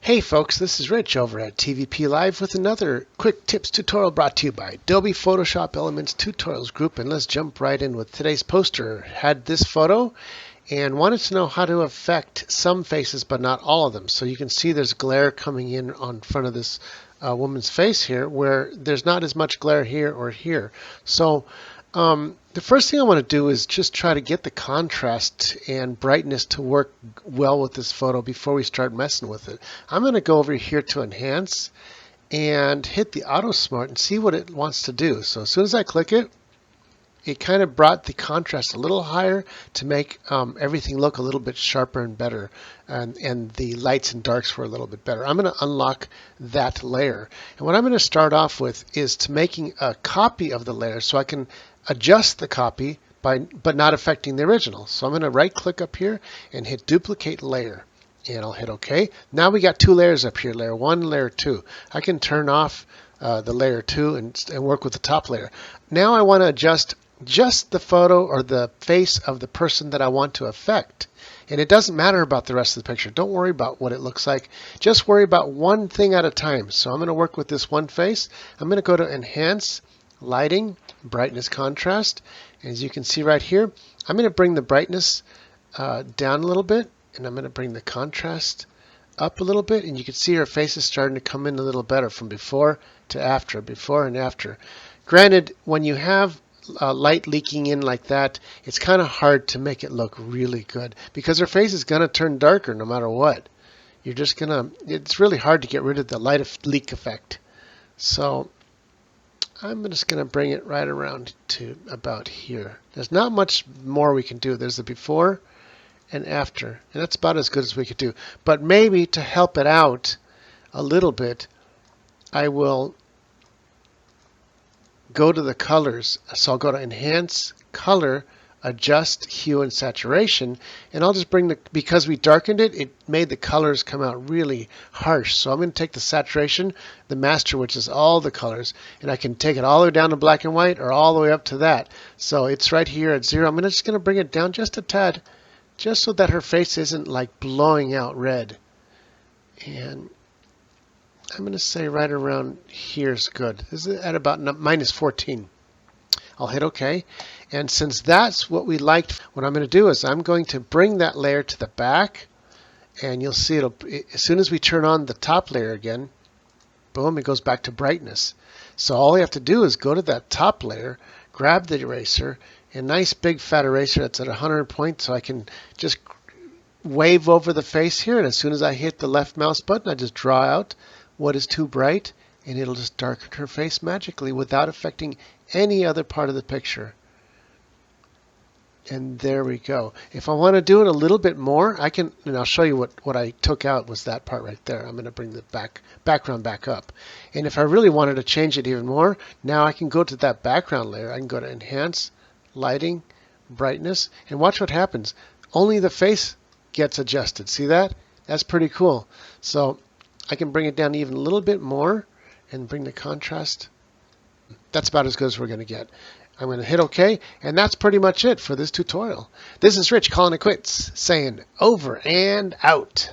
Hey folks, this is Rich over at TVP Live with another quick tips tutorial brought to you by Adobe Photoshop Elements Tutorials Group. And let's jump right in with today's poster. Had this photo and wanted to know how to affect some faces but not all of them. So you can see there's glare coming in on front of this woman's face here where there's not as much glare here or here. So the first thing I want to do is just try to get the contrast and brightness to work well with this photo before we start messing with it. I'm going to go over here to Enhance and hit the Auto Smart and see what it wants to do. So as soon as I click it, it kind of brought the contrast a little higher to make everything look a little bit sharper and better, and the lights and darks were a little bit better. I'm going to unlock that layer, and what I'm going to start off with is to making a copy of the layer so I can adjust the copy but not affecting the original. So I'm going to right click up here and hit duplicate layer, and I'll hit OK. Now we got two layers up here, layer 1 and layer 2. I can turn off the layer 2 and work with the top layer. Now I want to adjust just the photo or the face of the person that I want to affect. And it doesn't matter about the rest of the picture. Don't worry about what it looks like. Just worry about one thing at a time. So I'm going to work with this one face. I'm going to go to Enhance, Lighting, Brightness, Contrast. And as you can see right here, I'm going to bring the brightness down a little bit, and I'm going to bring the contrast up a little bit. And you can see her face is starting to come in a little better from before to after, before and after. Granted, when you have light leaking in like that, it's kind of hard to make it look really good because her face is going to turn darker no matter what. You're just going to, it's really hard to get rid of the light leak effect. So I'm just going to bring it right around to about here. There's not much more we can do. There's the before and after, and that's about as good as we could do. But maybe to help it out a little bit, I will go to the colors. So I'll go to Enhance, Color, Adjust Hue and Saturation, and I'll just bring the, because we darkened it, it made the colors come out really harsh. So I'm going to take the saturation, the master, which is all the colors, and I can take it all the way down to black and white or all the way up to that. So it's right here at 0. I'm just going to bring it down just a tad, just so that her face isn't like blowing out red. And I'm going to say right around here is good. This is at about -14. I'll hit OK. And since that's what we liked, what I'm going to do is I'm going to bring that layer to the back. And you'll see it'll, as soon as we turn on the top layer again, boom, it goes back to brightness. So all we have to do is go to that top layer, grab the eraser, a nice big fat eraser that's at 100 points, so I can just wave over the face here. And as soon as I hit the left mouse button, I just draw out what is too bright, and it'll just darken her face magically without affecting any other part of the picture. And there we go. If I want to do it a little bit more, I can, and I'll show you what I took out was that part right there. I'm going to bring the background back up. And if I really wanted to change it even more, now I can go to that background layer. I can go to Enhance, Lighting, Brightness, and watch what happens. Only the face gets adjusted. See that? That's pretty cool. So I can bring it down even a little bit more and bring the contrast. That's about as good as we're going to get. I'm going to hit OK, and that's pretty much it for this tutorial. This is Rich calling it quits, saying over and out.